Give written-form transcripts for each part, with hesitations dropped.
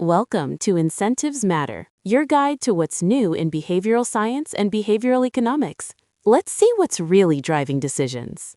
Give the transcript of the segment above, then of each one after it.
Welcome to Incentives Matter, your guide to what's new in behavioral science and behavioral economics. Let's see what's really driving decisions.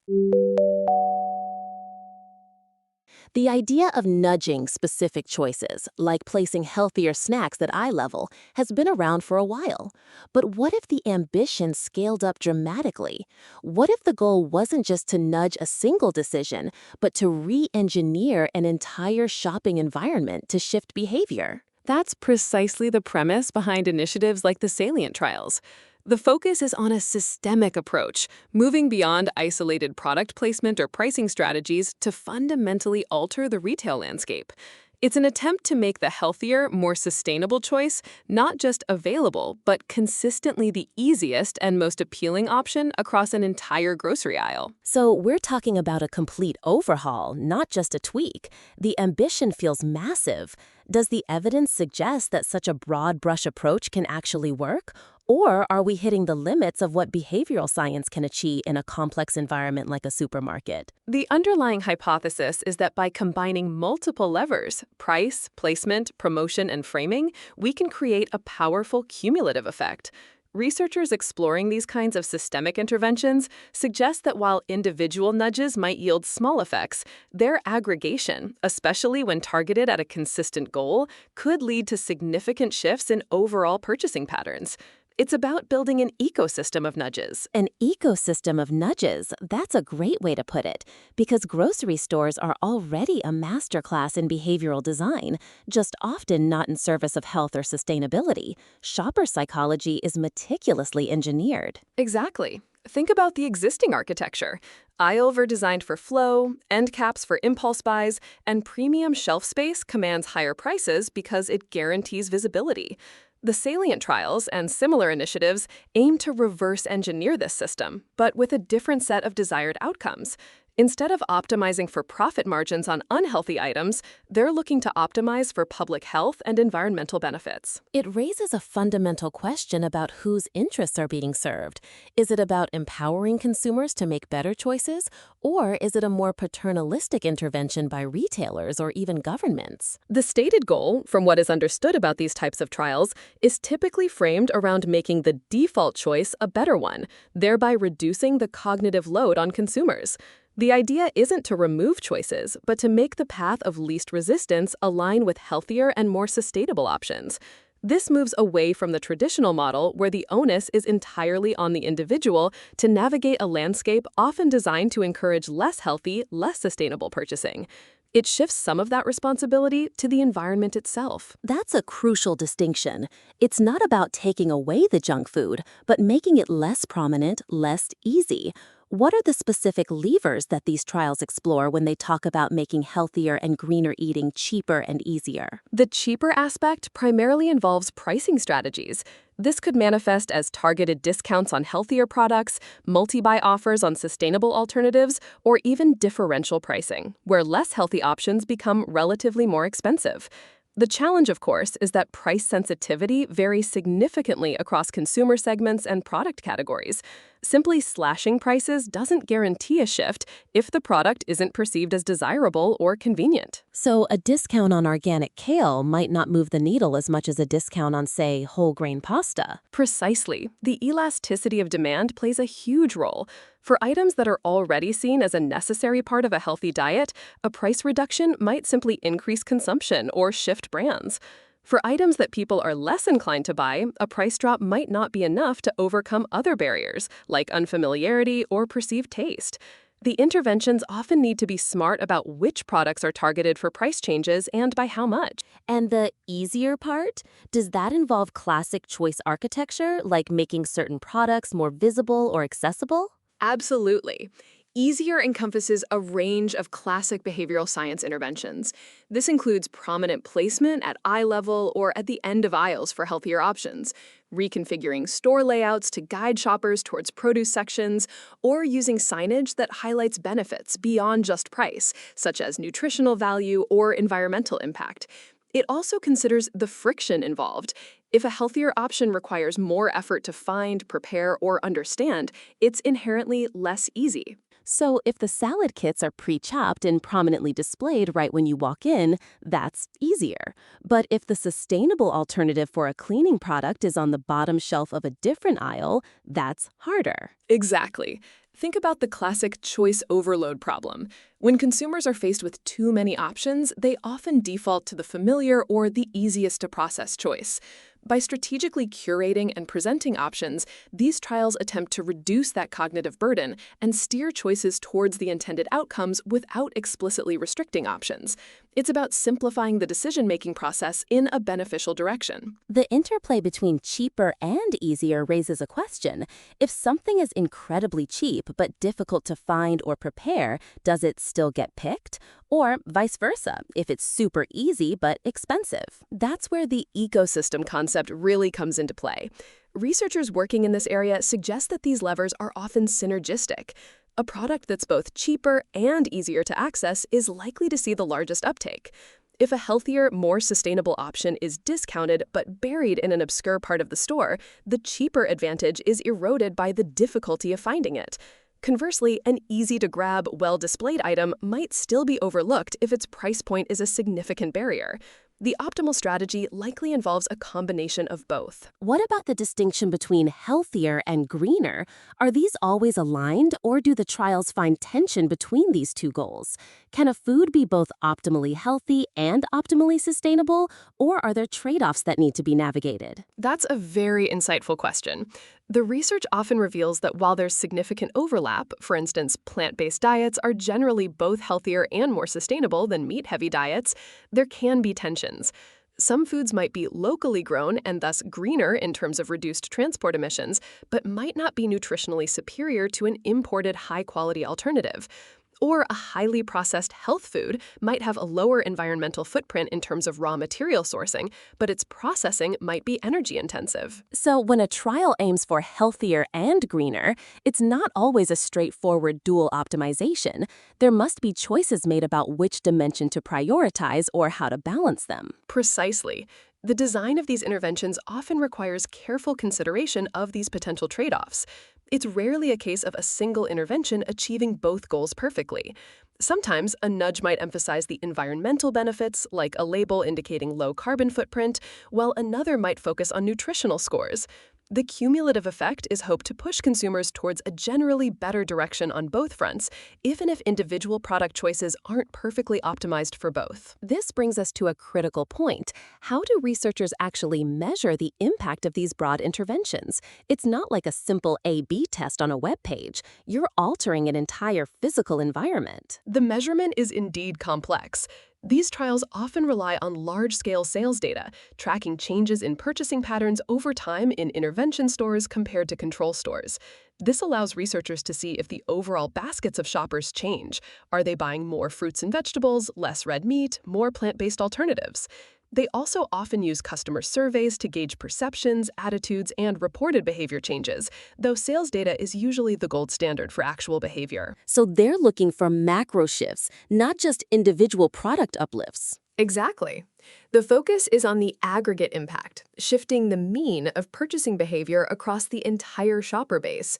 The idea of nudging specific choices, like placing healthier snacks at eye level, has been around for a while. But what if the ambition scaled up dramatically? What if the goal wasn't just to nudge a single decision, but to re-engineer an entire shopping environment to shift behavior? That's precisely the premise behind initiatives like the SALIENT Trials. The focus is on a systemic approach, moving beyond isolated product placement or pricing strategies to fundamentally alter the retail landscape. It's an attempt to make the healthier, more sustainable choice not just available, but consistently the easiest and most appealing option across an entire grocery aisle. So we're talking about a complete overhaul, not just a tweak. The ambition feels massive. Does the evidence suggest that such a broad brush approach can actually work? Or are we hitting the limits of what behavioral science can achieve in a complex environment like a supermarket? The underlying hypothesis is that by combining multiple levers, price, placement, promotion, and framing, we can create a powerful cumulative effect. Researchers exploring these kinds of systemic interventions suggest that while individual nudges might yield small effects, their aggregation, especially when targeted at a consistent goal, could lead to significant shifts in overall purchasing patterns. It's about building an ecosystem of nudges. An ecosystem of nudges, that's a great way to put it, because grocery stores are already a masterclass in behavioral design, just often not in service of health or sustainability. Shopper psychology is meticulously engineered. Exactly. Think about the existing architecture. Aisles are designed for flow, end caps for impulse buys, and premium shelf space commands higher prices because it guarantees visibility. The SALIENT Trials and similar initiatives aim to reverse engineer this system, but with a different set of desired outcomes. Instead of optimizing for profit margins on unhealthy items, they're looking to optimize for public health and environmental benefits. It raises a fundamental question about whose interests are being served. Is it about empowering consumers to make better choices, or is it a more paternalistic intervention by retailers or even governments? The stated goal, from what is understood about these types of trials, is typically framed around making the default choice a better one, thereby reducing the cognitive load on consumers. The idea isn't to remove choices, but to make the path of least resistance align with healthier and more sustainable options. This moves away from the traditional model where the onus is entirely on the individual to navigate a landscape often designed to encourage less healthy, less sustainable purchasing. It shifts some of that responsibility to the environment itself. That's a crucial distinction. It's not about taking away the junk food, but making it less prominent, less easy. What are the specific levers that these trials explore when they talk about making healthier and greener eating cheaper and easier? The cheaper aspect primarily involves pricing strategies. This could manifest as targeted discounts on healthier products, multi-buy offers on sustainable alternatives, or even differential pricing, where less healthy options become relatively more expensive. The challenge, of course, is that price sensitivity varies significantly across consumer segments and product categories. Simply slashing prices doesn't guarantee a shift if the product isn't perceived as desirable or convenient. So a discount on organic kale might not move the needle as much as a discount on, say, whole grain pasta. Precisely. The elasticity of demand plays a huge role. For items that are already seen as a necessary part of a healthy diet, a price reduction might simply increase consumption or shift brands. For items that people are less inclined to buy, a price drop might not be enough to overcome other barriers, like unfamiliarity or perceived taste. The interventions often need to be smart about which products are targeted for price changes and by how much. And the easier part? Does that involve classic choice architecture, like making certain products more visible or accessible? Absolutely. Easier encompasses a range of classic behavioral science interventions. This includes prominent placement at eye level or at the end of aisles for healthier options, reconfiguring store layouts to guide shoppers towards produce sections, or using signage that highlights benefits beyond just price, such as nutritional value or environmental impact. It also considers the friction involved. If a healthier option requires more effort to find, prepare, or understand, it's inherently less easy. So if the salad kits are pre-chopped and prominently displayed right when you walk in, that's easier. But if the sustainable alternative for a cleaning product is on the bottom shelf of a different aisle, that's harder. Exactly. Think about the classic choice overload problem. When consumers are faced with too many options, they often default to the familiar or the easiest to process choice. By strategically curating and presenting options, these trials attempt to reduce that cognitive burden and steer choices towards the intended outcomes without explicitly restricting options. It's about simplifying the decision-making process in a beneficial direction. The interplay between cheaper and easier raises a question. If something is incredibly cheap but difficult to find or prepare, does it still get picked? Or vice versa, if it's super easy but expensive? That's where the ecosystem concept really comes into play. Researchers working in this area suggest that these levers are often synergistic. A product that's both cheaper and easier to access is likely to see the largest uptake. If a healthier, more sustainable option is discounted but buried in an obscure part of the store, the cheaper advantage is eroded by the difficulty of finding it. Conversely, an easy-to-grab, well-displayed item might still be overlooked if its price point is a significant barrier. The optimal strategy likely involves a combination of both. What about the distinction between healthier and greener? Are these always aligned, or do the trials find tension between these two goals? Can a food be both optimally healthy and optimally sustainable, or are there trade-offs that need to be navigated? That's a very insightful question. The research often reveals that while there's significant overlap, for instance, plant-based diets are generally both healthier and more sustainable than meat-heavy diets, there can be tensions. Some foods might be locally grown and thus greener in terms of reduced transport emissions, but might not be nutritionally superior to an imported high-quality alternative. Or a highly processed health food might have a lower environmental footprint in terms of raw material sourcing, but its processing might be energy intensive. So when a trial aims for healthier and greener, it's not always a straightforward dual optimization. There must be choices made about which dimension to prioritize or how to balance them. Precisely. The design of these interventions often requires careful consideration of these potential trade-offs. It's rarely a case of a single intervention achieving both goals perfectly. Sometimes a nudge might emphasize the environmental benefits, like a label indicating low carbon footprint, while another might focus on nutritional scores. The cumulative effect is hoped to push consumers towards a generally better direction on both fronts, even if individual product choices aren't perfectly optimized for both. This brings us to a critical point. How do researchers actually measure the impact of these broad interventions? It's not like a simple A/B test on a web page. You're altering an entire physical environment. The measurement is indeed complex. These trials often rely on large-scale sales data, tracking changes in purchasing patterns over time in intervention stores compared to control stores. This allows researchers to see if the overall baskets of shoppers change. Are they buying more fruits and vegetables, less red meat, more plant-based alternatives? They also often use customer surveys to gauge perceptions, attitudes, and reported behavior changes, though sales data is usually the gold standard for actual behavior. So they're looking for macro shifts, not just individual product uplifts. Exactly. The focus is on the aggregate impact, shifting the mean of purchasing behavior across the entire shopper base.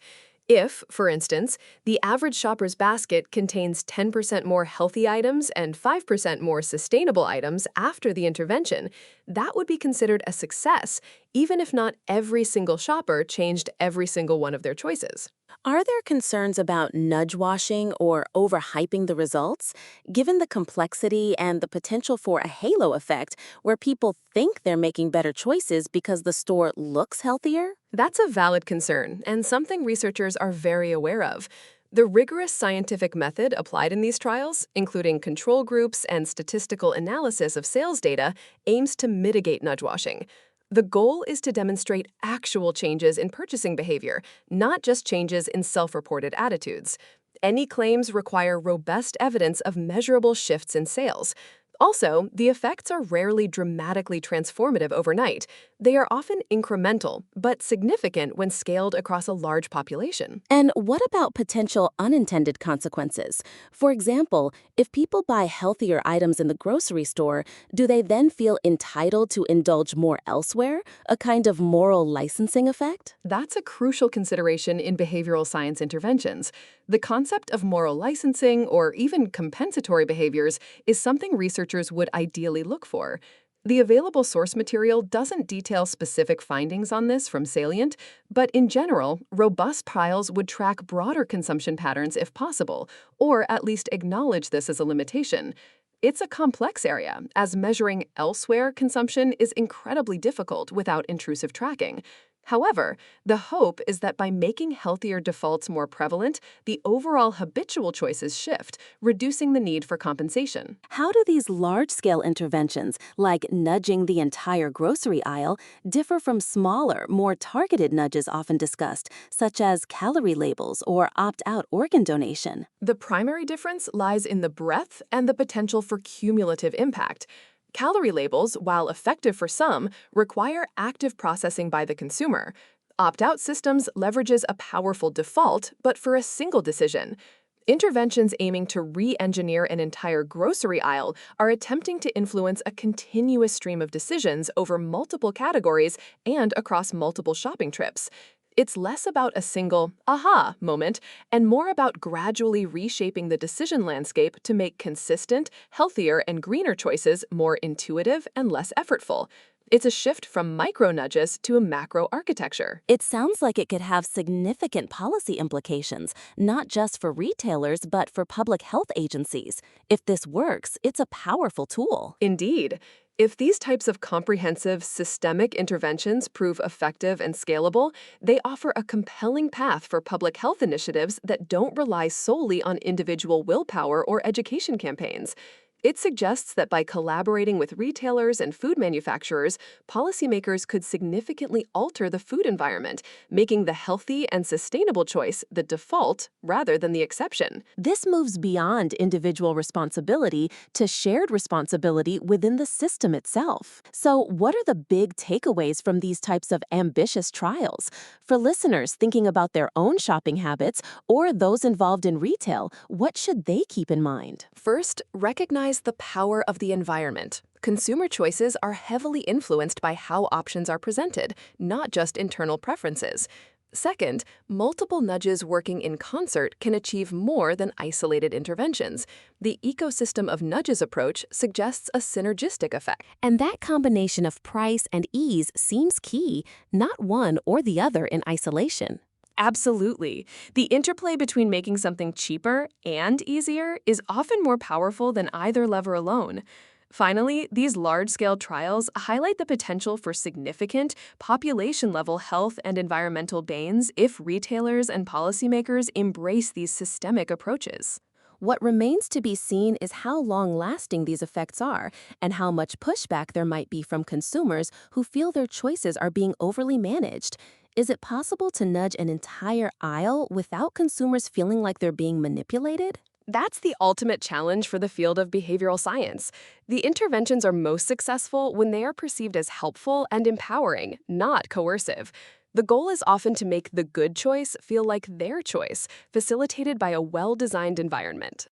If, for instance, the average shopper's basket contains 10% more healthy items and 5% more sustainable items after the intervention, that would be considered a success, even if not every single shopper changed every single one of their choices. Are there concerns about nudge washing or overhyping the results? Given the complexity and the potential for a halo effect where people think they're making better choices because the store looks healthier? That's a valid concern, and something researchers are very aware of. The rigorous scientific method applied in these trials, including control groups and statistical analysis of sales data, aims to mitigate nudge washing. The goal is to demonstrate actual changes in purchasing behavior, not just changes in self-reported attitudes. Any claims require robust evidence of measurable shifts in sales. Also, the effects are rarely dramatically transformative overnight. They are often incremental, but significant when scaled across a large population. And what about potential unintended consequences? For example, if people buy healthier items in the grocery store, do they then feel entitled to indulge more elsewhere? A kind of moral licensing effect? That's a crucial consideration in behavioral science interventions. The concept of moral licensing, or even compensatory behaviors, is something researchers would ideally look for. The available source material doesn't detail specific findings on this from Salient, but in general, robust trials would track broader consumption patterns if possible, or at least acknowledge this as a limitation. It's a complex area, as measuring elsewhere consumption is incredibly difficult without intrusive tracking. However, the hope is that by making healthier defaults more prevalent, the overall habitual choices shift, reducing the need for compensation. How do these large-scale interventions, like nudging the entire grocery aisle, differ from smaller, more targeted nudges often discussed, such as calorie labels or opt-out organ donation? The primary difference lies in the breadth and the potential for cumulative impact. Calorie labels, while effective for some, require active processing by the consumer. Opt-out systems leverages a powerful default, but for a single decision. Interventions aiming to re-engineer an entire grocery aisle are attempting to influence a continuous stream of decisions over multiple categories and across multiple shopping trips. It's less about a single aha moment and more about gradually reshaping the decision landscape to make consistent, healthier, and greener choices more intuitive and less effortful. It's a shift from micro nudges to a macro architecture. It sounds like it could have significant policy implications, not just for retailers, but for public health agencies. If this works, it's a powerful tool. Indeed. If these types of comprehensive, systemic interventions prove effective and scalable, they offer a compelling path for public health initiatives that don't rely solely on individual willpower or education campaigns. It suggests that by collaborating with retailers and food manufacturers, policymakers could significantly alter the food environment, making the healthy and sustainable choice the default rather than the exception. This moves beyond individual responsibility to shared responsibility within the system itself. So, what are the big takeaways from these types of ambitious trials? For listeners thinking about their own shopping habits or those involved in retail, what should they keep in mind? First, recognize the power of the environment. Consumer choices are heavily influenced by how options are presented, not just internal preferences. Second, multiple nudges working in concert can achieve more than isolated interventions. The ecosystem of nudges approach suggests a synergistic effect. And that combination of price and ease seems key, not one or the other in isolation. Absolutely. The interplay between making something cheaper and easier is often more powerful than either lever alone. Finally, these large-scale trials highlight the potential for significant population-level health and environmental gains if retailers and policymakers embrace these systemic approaches. What remains to be seen is how long-lasting these effects are and how much pushback there might be from consumers who feel their choices are being overly managed. Is it possible to nudge an entire aisle without consumers feeling like they're being manipulated? That's the ultimate challenge for the field of behavioral science. The interventions are most successful when they are perceived as helpful and empowering, not coercive. The goal is often to make the good choice feel like their choice, facilitated by a well-designed environment.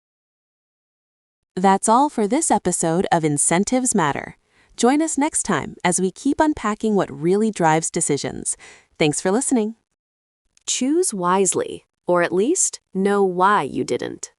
That's all for this episode of Incentives Matter. Join us next time as we keep unpacking what really drives decisions. Thanks for listening. Choose wisely, or at least know why you didn't.